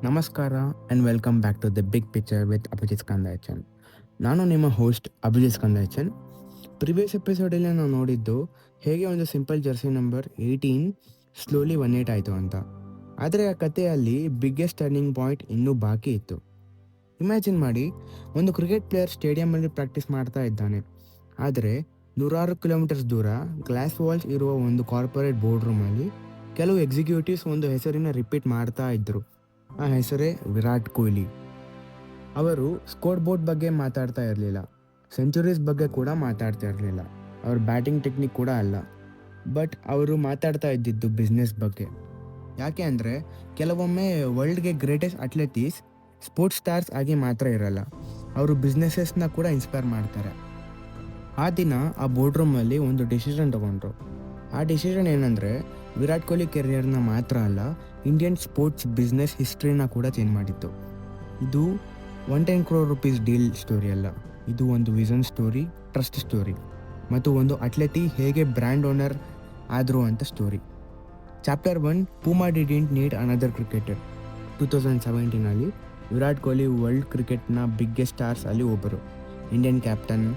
ನಮಸ್ಕಾರ and welcome back to the big picture with Abhijit Kandayachan. ನಾನು ನಿಮ್ಮ ಹೋಸ್ಟ್ ಅಭಿಜಿತ್ ಕಂದಾಯಚನ್. ಪ್ರಿವಿಯಸ್ ಎಪಿಸೋಡಲ್ಲಿ ನಾವು ನೋಡಿದ್ದು ಹೇಗೆ ಒಂದು ಸಿಂಪಲ್ ಜರ್ಸಿ ನಂಬರ್ 18 ಸ್ಲೋಲಿ 18 ಆಯಿತು ಅಂತ. ಆದರೆ ಆ ಕಥೆಯಲ್ಲಿ ಬಿಗ್ಗೆಸ್ಟ್ ಟರ್ನಿಂಗ್ ಪಾಯಿಂಟ್ ಇನ್ನೂ ಬಾಕಿ ಇತ್ತು. ಇಮ್ಯಾಜಿನ್ ಮಾಡಿ, ಒಂದು ಕ್ರಿಕೆಟ್ ಪ್ಲೇಯರ್ ಸ್ಟೇಡಿಯಮಲ್ಲಿ ಪ್ರಾಕ್ಟೀಸ್ ಮಾಡ್ತಾ ಇದ್ದಾನೆ. ಆದರೆ ನೂರಾರು ಕಿಲೋಮೀಟರ್ಸ್ ದೂರ ಗ್ಲಾಸ್ ವಾಲ್ಸ್ ಇರುವ ಒಂದು ಕಾರ್ಪೊರೇಟ್ ಬೋರ್ಡ್ ರೂಮಲ್ಲಿ ಕೆಲವು ಎಕ್ಸಿಕ್ಯೂಟಿವ್ಸ್ ಒಂದು ಹೆಸರಿನ ರಿಪೀಟ್ ಮಾಡ್ತಾ ಇದ್ದರು. ಆ ಹೆಸರೇ ವಿರಾಟ್ ಕೊಹ್ಲಿ. ಅವರು ಸ್ಕೋರ್ ಬೋರ್ಡ್ ಬಗ್ಗೆ ಮಾತಾಡ್ತಾ ಇರಲಿಲ್ಲ, ಸೆಂಚುರೀಸ್ ಬಗ್ಗೆ ಕೂಡ ಮಾತಾಡ್ತಾ ಇರಲಿಲ್ಲ, ಅವ್ರ ಬ್ಯಾಟಿಂಗ್ ಟೆಕ್ನಿಕ್ ಕೂಡ ಅಲ್ಲ. ಬಟ್ ಅವರು ಮಾತಾಡ್ತಾ ಇದ್ದಿದ್ದು ಬಿಸ್ನೆಸ್ ಬಗ್ಗೆ. ಯಾಕೆ ಅಂದರೆ ಕೆಲವೊಮ್ಮೆ ವರ್ಲ್ಡ್ಗೆ ಗ್ರೇಟೆಸ್ಟ್ ಅಥ್ಲೆಟೀಸ್ ಸ್ಪೋರ್ಟ್ಸ್ ಸ್ಟಾರ್ಸ್ ಆಗಿ ಮಾತ್ರ ಇರಲ್ಲ, ಅವರು ಬಿಸ್ನೆಸಸ್ನ ಕೂಡ ಇನ್ಸ್ಪೈರ್ ಮಾಡ್ತಾರೆ. ಆ ದಿನ ಆ ಬೋರ್ಡ್ ರೂಮಲ್ಲಿ ಒಂದು ಡಿಸಿಷನ್ ತೊಗೊಂಡ್ರು. ಆ ಡಿಸಿಷನ್ ಏನಂದರೆ ವಿರಾಟ್ ಕೊಹ್ಲಿ ಕೆರಿಯರ್ನ ಮಾತ್ರ ಅಲ್ಲ, ಇಂಡಿಯನ್ ಸ್ಪೋರ್ಟ್ಸ್ ಬಿಸ್ನೆಸ್ ಹಿಸ್ಟ್ರಿನ ಕೂಡ ಚೇಂಜ್ ಮಾಡಿತ್ತು. ಇದು 110 crore rupees ಡೀಲ್ ಸ್ಟೋರಿ ಅಲ್ಲ, ಇದು ಒಂದು ವಿಷನ್ ಸ್ಟೋರಿ, ಟ್ರಸ್ಟ್ ಸ್ಟೋರಿ ಮತ್ತು ಒಂದು ಅಥ್ಲೆಟಿ ಹೇಗೆ ಬ್ರ್ಯಾಂಡ್ ಓನರ್ ಆದರು ಅಂತ story. Chapter 1, Puma didn't need another cricketer. 2017 Virat Kohli world ಕ್ರಿಕೆಟ್ನ ಬಿಗ್ಗೆಸ್ಟ್ ಸ್ಟಾರ್ಸ್ ಅಲ್ಲಿ ಒಬ್ಬರು. Indian captain,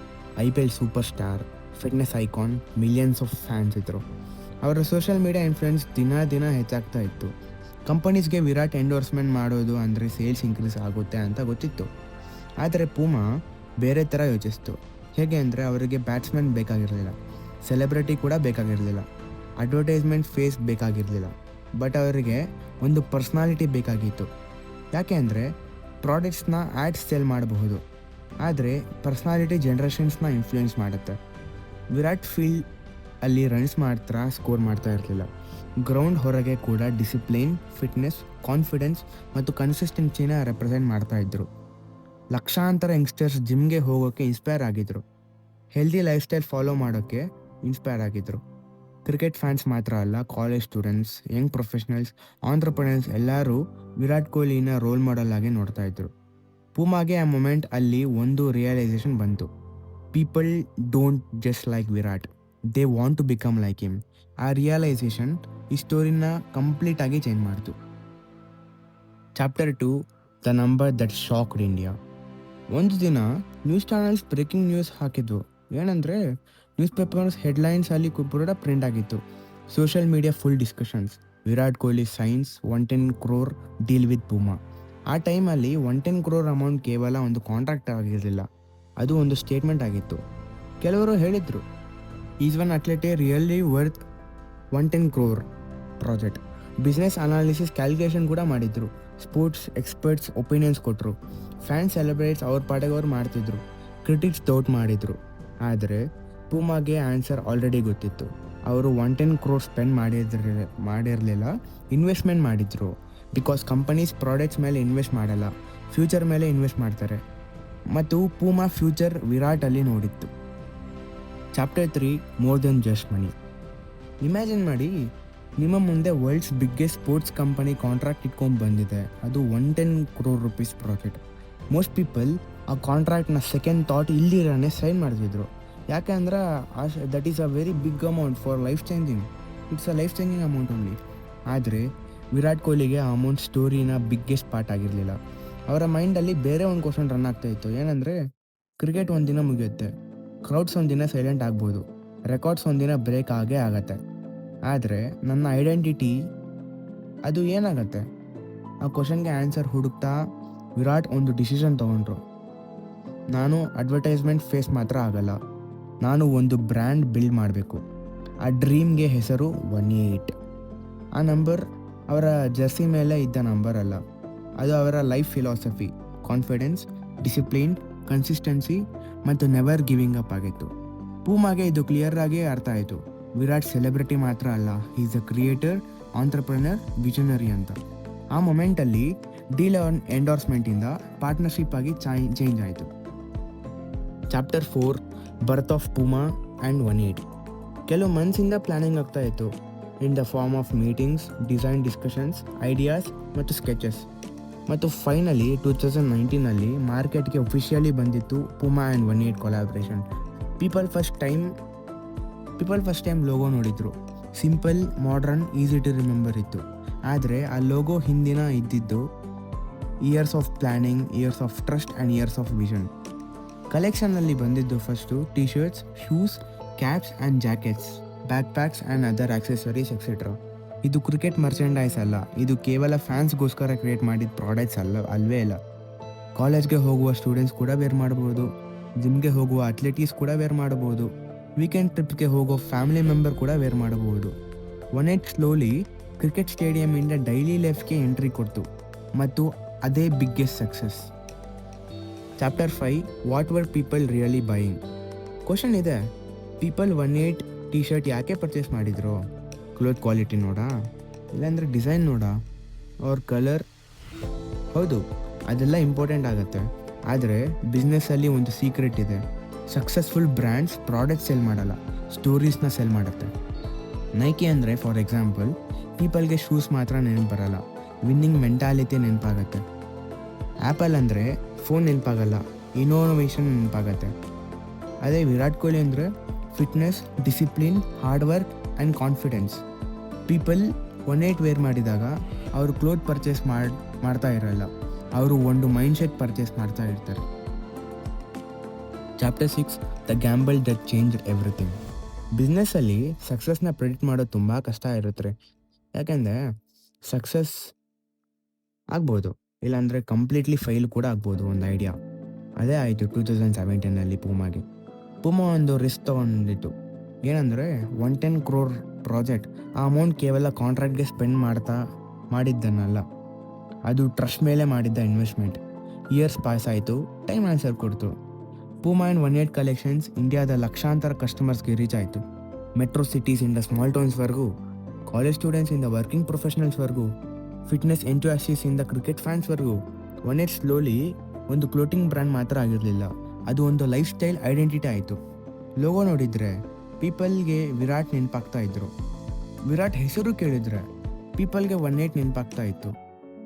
IPL super star, fitness icon, millions of fans ಇದ್ದರು. ಅವರ ಸೋಷಿಯಲ್ ಮೀಡಿಯಾ ಇನ್ಫ್ಲುಯೆನ್ಸ್ ದಿನ ಹೆಚ್ಚಾಗ್ತಾ ಇತ್ತು. ಕಂಪನೀಸ್ಗೆ ವಿರಾಟ್ ಎಂಡೋರ್ಸ್ಮೆಂಟ್ ಮಾಡೋದು ಅಂದರೆ ಸೇಲ್ಸ್ ಇನ್ಕ್ರೀಸ್ ಆಗುತ್ತೆ ಅಂತ ಗೊತ್ತಿತ್ತು. ಆದರೆ ಪೂಮಾ ಬೇರೆ ಥರ ಯೋಚಿಸ್ತು. ಹೇಗೆ ಅಂದರೆ ಅವರಿಗೆ ಬ್ಯಾಟ್ಸ್ಮನ್ ಬೇಕಾಗಿರಲಿಲ್ಲ, ಸೆಲೆಬ್ರಿಟಿ ಕೂಡ ಬೇಕಾಗಿರಲಿಲ್ಲ, ಅಡ್ವರ್ಟೈಸ್ಮೆಂಟ್ ಫೇಸ್ ಬೇಕಾಗಿರಲಿಲ್ಲ. ಬಟ್ ಅವರಿಗೆ ಒಂದು ಪರ್ಸ್ನಾಲಿಟಿ ಬೇಕಾಗಿತ್ತು. ಯಾಕೆ ಅಂದರೆ ಪ್ರಾಡಕ್ಟ್ಸ್ನ ಆ್ಯಡ್ಸ್ ಸೇಲ್ ಮಾಡಬಹುದು, ಆದರೆ ಪರ್ಸ್ನಾಲಿಟಿ ಜನ್ರೇಷನ್ಸ್ನ ಇನ್ಫ್ಲುಯೆನ್ಸ್ ಮಾಡುತ್ತೆ. ವಿರಾಟ್ ಫೀಲ್ಡ್ ಅಲ್ಲಿ ರನ್ಸ್ ಮಾತ್ರ ಸ್ಕೋರ್ ಮಾಡ್ತಾ ಇರಲಿಲ್ಲ, ಗ್ರೌಂಡ್ ಹೊರಗೆ ಕೂಡ ಡಿಸಿಪ್ಲಿನ್, ಫಿಟ್ನೆಸ್, ಕಾನ್ಫಿಡೆನ್ಸ್ ಮತ್ತು ಕನ್ಸಿಸ್ಟೆನ್ಸಿನ ರೆಪ್ರೆಸೆಂಟ್ ಮಾಡ್ತಾ ಇದ್ದರು. ಲಕ್ಷಾಂತರ ಯಂಗ್ಸ್ಟರ್ಸ್ ಜಿಮ್ಗೆ ಹೋಗೋಕ್ಕೆ ಇನ್ಸ್ಪೈರ್ ಆಗಿದ್ದರು, ಹೆಲ್ದಿ ಲೈಫ್ ಸ್ಟೈಲ್ ಫಾಲೋ ಮಾಡೋಕ್ಕೆ ಇನ್ಸ್ಪೈರ್ ಆಗಿದ್ದರು. ಕ್ರಿಕೆಟ್ ಫ್ಯಾನ್ಸ್ ಮಾತ್ರ ಅಲ್ಲ, college students, Young professionals, entrepreneurs ಎಲ್ಲರೂ ವಿರಾಟ್ ಕೊಹ್ಲಿನ ರೋಲ್ ಮಾಡೆಲ್ ಆಗಿ ನೋಡ್ತಾ ಇದ್ದರು. ಪೂಮಾಗೆ ಆ ಮೊಮೆಂಟ್ ಅಲ್ಲಿ ಒಂದು ರಿಯಲೈಸೇಷನ್ ಬಂತು. People don't just like Virat, they want to become like him. ಆ ರಿಯಲೈಸೇಷನ್ ಈ ಸ್ಟೋರಿನ ಕಂಪ್ಲೀಟಾಗಿ ಚೇಂಜ್ ಮಾಡಿತು. Chapter 2, the number that shocked India. ಒಂದು ದಿನ ನ್ಯೂಸ್ ಚಾನಲ್ಸ್ ಬ್ರೇಕಿಂಗ್ ನ್ಯೂಸ್ ಹಾಕಿದ್ವು. ಏನಂದರೆ ನ್ಯೂಸ್ ಪೇಪರ್ಸ್ ಹೆಡ್ಲೈನ್ಸ್ ಅಲ್ಲಿ ಕೂಡ ಪ್ರಿಂಟ್ ಆಗಿತ್ತು. Social media full discussions. Virat Kohli signs 110 crore deal with Puma. ಆ ಟೈಮಲ್ಲಿ 110 crore ಅಮೌಂಟ್ ಕೇವಲ ಒಂದು ಕಾಂಟ್ರಾಕ್ಟ್ ಆಗಿರಲಿಲ್ಲ, ಅದು ಒಂದು ಸ್ಟೇಟ್ಮೆಂಟ್ ಆಗಿತ್ತು. ಕೆಲವರು ಹೇಳಿದರು, is one athlete really worth 110 crore project. Business analysis calculation ಕೂಡ ಮಾಡಿದ್ರು. ಸ್ಪೋರ್ಟ್ಸ್ ಎಕ್ಸ್ಪರ್ಟ್ಸ್ ಒಪಿನಿಯನ್ಸ್ ಕೊಟ್ಟರು. ಫ್ಯಾನ್ಸ್ ಸೆಲೆಬ್ರೇಟ್ಸ್ ಅವ್ರ ಪಾಡಿಗೆ ಅವ್ರು ಮಾಡ್ತಿದ್ರು. ಕ್ರಿಟಿಕ್ಸ್ ಡೌಟ್ ಮಾಡಿದರು. ಆದರೆ ಪೂಮಾಗೆ ಆನ್ಸರ್ ಆಲ್ರೆಡಿ ಗೊತ್ತಿತ್ತು. ಅವರು 110 crore ಸ್ಪೆಂಡ್ ಮಾಡಿರಲಿಲ್ಲ, ಇನ್ವೆಸ್ಟ್ಮೆಂಟ್ ಮಾಡಿದ್ರು. ಬಿಕಾಸ್ ಕಂಪನೀಸ್ ಪ್ರಾಡಕ್ಟ್ಸ್ ಮೇಲೆ ಇನ್ವೆಸ್ಟ್ ಮಾಡಲ್ಲ, ಫ್ಯೂಚರ್ ಮೇಲೆ ಇನ್ವೆಸ್ಟ್ ಮಾಡ್ತಾರೆ. ಮತ್ತು ಪೂಮಾ ಫ್ಯೂಚರ್ ವಿರಾಟಲ್ಲಿ ನೋಡಿತ್ತು. Chapter 3, more than just money. Imagine ಮಾಡಿ, ನಿಮ್ಮ ಮುಂದೆ world's biggest sports company contract ಇಟ್ಕೊಂಡು ಬಂದಿದೆ, ಅದು 110 crore rupees project. Most people ಆ ಕಾಂಟ್ರಾಕ್ಟ್ನ ಸೆಕೆಂಡ್ ಥಾಟ್ ಇಲ್ಲಿರಾನೆ ಸೈನ್ ಮಾಡ್ತಿದ್ರು. ಯಾಕೆ ಅಂದ್ರೆ that is a very big amount for life changing. It's a life changing amount only. ಆದರೆ ವಿರಾಟ್ ಕೊಹ್ಲಿಗೆ ಆ ಅಮೌಂಟ್ ಸ್ಟೋರಿನ ಬಿಗ್ಗೆಸ್ಟ್ ಪಾರ್ಟ್ ಆಗಿರಲಿಲ್ಲ. ಅವರ ಮೈಂಡಲ್ಲಿ ಬೇರೆ ಒಂದು ಕ್ವಶನ್ ರನ್ ಆಗ್ತಾ ಇತ್ತು. ಏನಂದರೆ ಕ್ರಿಕೆಟ್ ಒಂದಿನ ಮುಗಿಯುತ್ತೆ, ಕ್ರೌಡ್ಸ್ ಒಂದಿನ ಸೈಲೆಂಟ್ ಆಗ್ಬೋದು, ರೆಕಾರ್ಡ್ಸ್ ಒಂದಿನ ಬ್ರೇಕ್ ಆಗೇ ಆಗತ್ತೆ. ಆದರೆ ನನ್ನ ಐಡೆಂಟಿಟಿ ಅದು ಏನಾಗತ್ತೆ? ಆ ಕ್ವಶನ್ಗೆ ಆನ್ಸರ್ ಹುಡುಕ್ತಾ ವಿರಾಟ್ ಒಂದು ಡಿಸಿಷನ್ ತೊಗೊಂಡ್ರು. ನಾನು ಅಡ್ವರ್ಟೈಸ್ಮೆಂಟ್ ಫೇಸ್ ಮಾತ್ರ ಆಗಲ್ಲ, ನಾನು ಒಂದು ಬ್ರ್ಯಾಂಡ್ ಬಿಲ್ಡ್ ಮಾಡಬೇಕು. ಆ ಡ್ರೀಮ್ಗೆ ಹೆಸರು 18. ಆ ನಂಬರ್ ಅವರ ಜರ್ಸಿ ಮೇಲೆ ಇದ್ದ ನಂಬರ್ ಅಲ್ಲ, ಅದು ಅವರ life philosophy. Confidence, discipline, consistency ಮತ್ತು ನೆವರ್ ಗಿವಿಂಗ್ ಅಪ್ ಆಗಿತ್ತು. ಪೂಮಾಗೆ ಇದು ಕ್ಲಿಯರ್ ಆಗಿ ಅರ್ಥ ಆಯಿತು. ವಿರಾಟ್ ಸೆಲೆಬ್ರಿಟಿ ಮಾತ್ರ ಅಲ್ಲ, is a creator, entrepreneur, visionary ಅಂತ. ಆ ಮೊಮೆಂಟಲ್ಲಿ ಡೀಲ್ ಎಂಡೋರ್ಸ್ಮೆಂಟಿಂದ ಪಾರ್ಟ್ನರ್ಶಿಪ್ ಆಗಿ ಚೇಂಜ್ ಆಯಿತು. Chapter 4, birth of Puma and 180. ಕೆಲವು ಮಂತ್ಸಿಂದ ಪ್ಲ್ಯಾನಿಂಗ್ ಆಗ್ತಾ ಇತ್ತು, in the form of meetings, design discussions, ideas ಮತ್ತು ಸ್ಕೆಚಸ್. ಮತ್ತು ಫೈನಲಿ 2019 ಮಾರ್ಕೆಟ್ಗೆ ಒಫಿಷಿಯಲಿ ಬಂದಿತ್ತು Puma and 180 collaboration. People first time logo ನೋಡಿದ್ರು. Simple, modern, easy to remember ಇತ್ತು. ಆದರೆ ಆ ಲೋಗೋ ಹಿಂದಿನ ಇದ್ದಿದ್ದು years of planning, years of trust and years of vision. ಕಲೆಕ್ಷನ್ನಲ್ಲಿ ಬಂದಿದ್ದು first T shirts, shoes, caps and jackets, backpacks and other accessories et cetera. ಇದು cricket merchandise ಅಲ್ಲ, ಇದು ಕೇವಲ ಫ್ಯಾನ್ಸ್ಗೋಸ್ಕರ ಕ್ರಿಯೇಟ್ ಮಾಡಿದ ಪ್ರಾಡಕ್ಟ್ಸ್ ಅಲ್ವೇ ಅಲ್ಲ. ಕಾಲೇಜ್ಗೆ ಹೋಗುವ ಸ್ಟೂಡೆಂಟ್ಸ್ ಕೂಡ ವೇರ್ ಮಾಡ್ಬೋದು, ಜಿಮ್ಗೆ ಹೋಗುವ ಅಥ್ಲೆಟೀಸ್ ಕೂಡ ವೇರ್ ಮಾಡ್ಬೋದು, ವೀಕೆಂಡ್ ಟ್ರಿಪ್ಗೆ ಹೋಗೋ ಫ್ಯಾಮಿಲಿ ಮೆಂಬರ್ ಕೂಡ ವೇರ್ ಮಾಡಬಹುದು. ಒನೆಟ್ ಸ್ಲೋಲಿ ಕ್ರಿಕೆಟ್ ಸ್ಟೇಡಿಯಮಿಂದ ಡೈಲಿ ಲೈಫ್ಗೆ ಎಂಟ್ರಿ ಕೊಡ್ತು ಮತ್ತು ಅದೇ biggest success. Chapter 5, what were people really buying. Question ಇದೆ, ಪೀಪಲ್ 18 ಟಿ ಶರ್ಟ್ ಯಾಕೆ ಪರ್ಚೇಸ್ ಮಾಡಿದ್ರು? ಕ್ಲೋತ್ ಕ್ವಾಲಿಟಿ ನೋಡಾ, ಇಲ್ಲಾಂದರೆ ಡಿಸೈನ್ ನೋಡಾ, ಅವ್ರ ಕಲರ್? ಹೌದು, ಅದೆಲ್ಲ ಇಂಪಾರ್ಟೆಂಟ್ ಆಗುತ್ತೆ. ಆದರೆ ಬಿಸ್ನೆಸ್ಸಲ್ಲಿ ಒಂದು ಸೀಕ್ರೆಟ್ ಇದೆ. ಸಕ್ಸಸ್ಫುಲ್ ಬ್ರ್ಯಾಂಡ್ಸ್ ಪ್ರಾಡಕ್ಟ್ ಸೆಲ್ ಮಾಡಲ್ಲ, ಸ್ಟೋರೀಸ್ನ ಸೆಲ್ ಮಾಡುತ್ತೆ. ನೈಕಿ ಅಂದರೆ ಫಾರ್ ಎಕ್ಸಾಂಪಲ್, ಪೀಪಲ್ಗೆ ಶೂಸ್ ಮಾತ್ರ ನೆನಪು ಬರಲ್ಲ, ವಿನ್ನಿಂಗ್ ಮೆಂಟಾಲಿಟಿ ನೆನಪಾಗತ್ತೆ. ಆ್ಯಪಲ್ ಅಂದರೆ ಫೋನ್ ನೆನಪಾಗಲ್ಲ, ಇನೋವೇಷನ್ ನೆನಪಾಗತ್ತೆ. ಅದೇ ವಿರಾಟ್ ಕೊಹ್ಲಿ ಅಂದರೆ fitness, discipline, hard work and confidence. People 18 wear ಮಾಡಿದಾಗ ಅವರು ಕ್ಲೋತ್ ಪರ್ಚೇಸ್ ಮಾಡ್ತಾ ಇರಲ್ಲ, ಅವರು ಒಂದು ಮೈಂಡ್ ಸೆಟ್ ಪರ್ಚೇಸ್ ಮಾಡ್ತಾ ಇರ್ತಾರೆ. Chapter 6, the gamble that changed everything. ಬಿಸ್ನೆಸ್ಸಲ್ಲಿ ಸಕ್ಸಸ್ನ ಪ್ರೆಡಿಕ್ಟ್ ಮಾಡೋದು ತುಂಬ ಕಷ್ಟ ಇರುತ್ತೆ. ಯಾಕೆಂದರೆ ಸಕ್ಸಸ್ ಆಗ್ಬೋದು, ಇಲ್ಲಾಂದರೆ ಕಂಪ್ಲೀಟ್ಲಿ ಫೈಲ್ ಕೂಡ ಆಗ್ಬೋದು ಒಂದು ಐಡಿಯಾ. ಅದೇ ಆಯಿತು 2017 ಪೂಮಾಗೆ. ಪೂಮಾ ಒಂದು ರಿಸ್ಕ್ ತೊಗೊಂಡಿತ್ತು. ಏನಂದರೆ 110 crore ಪ್ರಾಜೆಕ್ಟ್. ಆ ಅಮೌಂಟ್ ಕೇವಲ ಕಾಂಟ್ರಾಕ್ಟ್ಗೆ ಸ್ಪೆಂಡ್ ಮಾಡಿದ್ದನ್ನಲ್ಲ, ಅದು ಟ್ರಸ್ಟ್ ಮೇಲೆ ಮಾಡಿದ್ದ ಇನ್ವೆಸ್ಟ್ಮೆಂಟ್. ಇಯರ್ಸ್ ಪಾಸ್ ಆಯಿತು, ಟೈಮ್ ಆನ್ಸರ್ ಕೊಡ್ತು. ಪೂಮಾ ಆ್ಯಂಡ್ 18 ಕಲೆಕ್ಷನ್ಸ್ ಇಂಡಿಯಾದ ಲಕ್ಷಾಂತರ ಕಸ್ಟಮರ್ಸ್ಗೆ ರೀಚ್ ಆಯಿತು. ಮೆಟ್ರೋ ಸಿಟೀಸಿಂದ ಸ್ಮಾಲ್ ಟೌನ್ಸ್ವರೆಗೂ, ಕಾಲೇಜ್ ಸ್ಟೂಡೆಂಟ್ಸಿಂದ ವರ್ಕಿಂಗ್ ಪ್ರೊಫೆಷನಲ್ಸ್ವರೆಗೂ, ಫಿಟ್ನೆಸ್ ಎಂಥ್ಯೂಸಿಯಾಸ್ಟಿಂದ ಕ್ರಿಕೆಟ್ ಫ್ಯಾನ್ಸ್ವರೆಗೂ. 18 ಸ್ಲೋಲಿ ಒಂದು ಕ್ಲೋತಿಂಗ್ ಬ್ರ್ಯಾಂಡ್ ಮಾತ್ರ ಆಗಿರಲಿಲ್ಲ, ಅದು ಒಂದು ಲೈಫ್ ಸ್ಟೈಲ್ ಐಡೆಂಟಿಟಿ ಆಯಿತು. ಲೋಗೋ ನೋಡಿದರೆ ಪೀಪಲ್ಗೆ ವಿರಾಟ್ ನೆನಪಾಗ್ತಾ ಇದ್ರು, ವಿರಾಟ್ ಹೆಸರು ಕೇಳಿದರೆ ಪೀಪಲ್ಗೆ 18 ನೆನಪಾಗ್ತಾ ಇತ್ತು.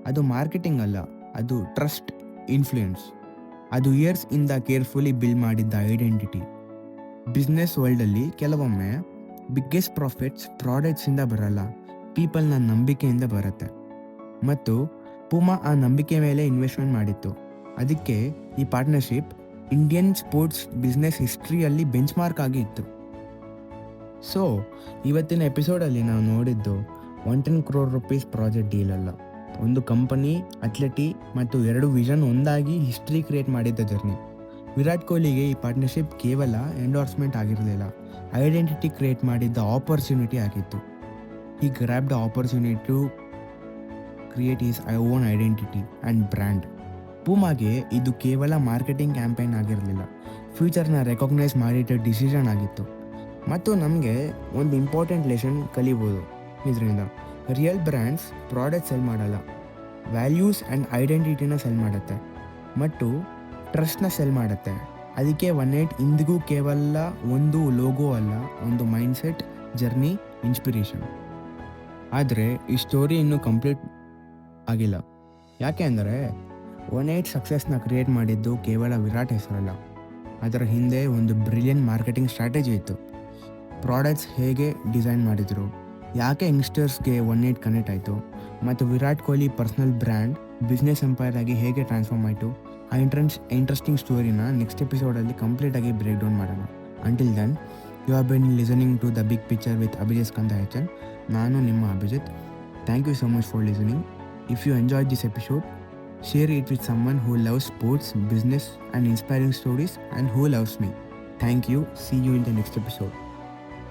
ಅದು ಮಾರ್ಕೆಟಿಂಗ್ ಅಲ್ಲ, ಅದು ಟ್ರಸ್ಟ್, ಇನ್ಫ್ಲೂಯೆನ್ಸ್. ಅದು ಇಯರ್ಸ್ ಇಂದ ಕೇರ್ಫುಲಿ ಬಿಲ್ಡ್ ಮಾಡಿದ್ದ ಐಡೆಂಟಿಟಿ. ಬಿಸ್ನೆಸ್ ವರ್ಲ್ಡಲ್ಲಿ ಕೆಲವೊಮ್ಮೆ ಬಿಗ್ಗೆಸ್ಟ್ ಪ್ರಾಫಿಟ್ಸ್ ಪ್ರಾಡಕ್ಟ್ಸಿಂದ ಬರಲ್ಲ, ಪೀಪಲ್ನ ನಂಬಿಕೆಯಿಂದ ಬರುತ್ತೆ. ಮತ್ತು ಪೂಮಾ ಆ ನಂಬಿಕೆ ಮೇಲೆ ಇನ್ವೆಸ್ಟ್ಮೆಂಟ್ ಮಾಡಿತ್ತು. ಅದಕ್ಕೆ ಈ ಪಾರ್ಟ್ನರ್ಶಿಪ್ ಇಂಡಿಯನ್ ಸ್ಪೋರ್ಟ್ಸ್ ಬಿಸ್ನೆಸ್ ಹಿಸ್ಟ್ರಿಯಲ್ಲಿ ಬೆಂಚ್ ಮಾರ್ಕ್ ಆಗಿ ಇತ್ತು. ಸೊ ಇವತ್ತಿನ ಎಪಿಸೋಡಲ್ಲಿ ನಾವು ನೋಡಿದ್ದು 110 crore rupees ಪ್ರಾಜೆಕ್ಟ್ ಡೀಲ್ ಅಲ್ಲ, ಒಂದು ಕಂಪನಿ, ಅಥ್ಲೆಟಿ ಮತ್ತು 2 ವಿಷನ್ ಒಂದಾಗಿ ಹಿಸ್ಟ್ರಿ ಕ್ರಿಯೇಟ್ ಮಾಡಿದ್ದ ಜರ್ನಿ. ವಿರಾಟ್ ಕೊಹ್ಲಿಗೆ ಈ ಪಾರ್ಟ್ನರ್ಶಿಪ್ ಕೇವಲ ಎಂಡೋರ್ಸ್ಮೆಂಟ್ ಆಗಿರಲಿಲ್ಲ, ಐಡೆಂಟಿಟಿ ಕ್ರಿಯೇಟ್ ಮಾಡಿದ್ದ ಆಪರ್ಚುನಿಟಿ ಆಗಿತ್ತು. ಈ grab the opportunity to create his own identity and brand. ಪೂಮಾಗೆ ಇದು ಕೇವಲ ಮಾರ್ಕೆಟಿಂಗ್ ಕ್ಯಾಂಪೇನ್ ಆಗಿರಲಿಲ್ಲ, ಫ್ಯೂಚರ್ನ ರೆಕಾಗ್ನೈಸ್ ಮಾಡಿದ್ದ ಡಿಸಿಷನ್ ಆಗಿತ್ತು. ಮತ್ತು ನಮಗೆ ಒಂದು ಇಂಪಾರ್ಟೆಂಟ್ ಲೆಸನ್ ಕಲಿಬೋದು ಇದರಿಂದ. ರಿಯಲ್ ಬ್ರ್ಯಾಂಡ್ಸ್ ಪ್ರಾಡಕ್ಟ್ ಸೆಲ್ ಮಾಡಲ್ಲ, ವ್ಯಾಲ್ಯೂಸ್ ಆ್ಯಂಡ್ ಐಡೆಂಟಿಟಿನ ಸೆಲ್ ಮಾಡುತ್ತೆ ಮತ್ತು ಟ್ರಸ್ಟ್ನ ಸೆಲ್ ಮಾಡುತ್ತೆ. ಅದಕ್ಕೆ 18 ಇಂದಿಗೂ ಕೇವಲ ಒಂದು ಲೋಗೋ ಅಲ್ಲ, ಒಂದು ಮೈಂಡ್ಸೆಟ್, ಜರ್ನಿ, ಇನ್ಸ್ಪಿರೇಷನ್. ಆದರೆ ಈ ಸ್ಟೋರಿ ಇನ್ನೂ ಕಂಪ್ಲೀಟ್ ಆಗಿಲ್ಲ. ಯಾಕೆ ಅಂದರೆ 18 ಸಕ್ಸಸ್ನ ಕ್ರಿಯೇಟ್ ಮಾಡಿದ್ದು ಕೇವಲ ವಿರಾಟ್ ಹೆಸರಲ್ಲ, ಅದರ ಹಿಂದೆ ಒಂದು ಬ್ರಿಲಿಯಂಟ್ ಮಾರ್ಕೆಟಿಂಗ್ ಸ್ಟ್ರಾಟಜಿ ಇತ್ತು. ಪ್ರಾಡಕ್ಟ್ಸ್ ಹೇಗೆ ಡಿಸೈನ್ ಮಾಡಿದರು, ಯಾಕೆ ಯಂಗ್ಸ್ಟರ್ಸ್ಗೆ 18 ಕನೆಕ್ಟ್ ಆಯಿತು, ಮತ್ತು Virat Kohli personal brand business empire ಆಗಿ ಹೇಗೆ ಟ್ರಾನ್ಸ್ಫಾರ್ಮ್ ಆಯಿತು. ಆ ಇಂಟ್ರೆಸ್ಟಿಂಗ್ ಸ್ಟೋರಿನ ನೆಕ್ಸ್ಟ್ ಎಪಿಸೋಡಲ್ಲಿ ಕಂಪ್ಲೀಟಾಗಿ ಬ್ರೇಕ್ ಡೌನ್ ಮಾಡೋಣ. Until then, you have been listening to the big picture with Abhijit Kandayachan. ನಾನು ನಿಮ್ಮ Abhijit. Thank you so much for listening. If you enjoyed this episode, share it with someone who loves sports, business and inspiring stories and who loves me. Thank you. See you in the next episode.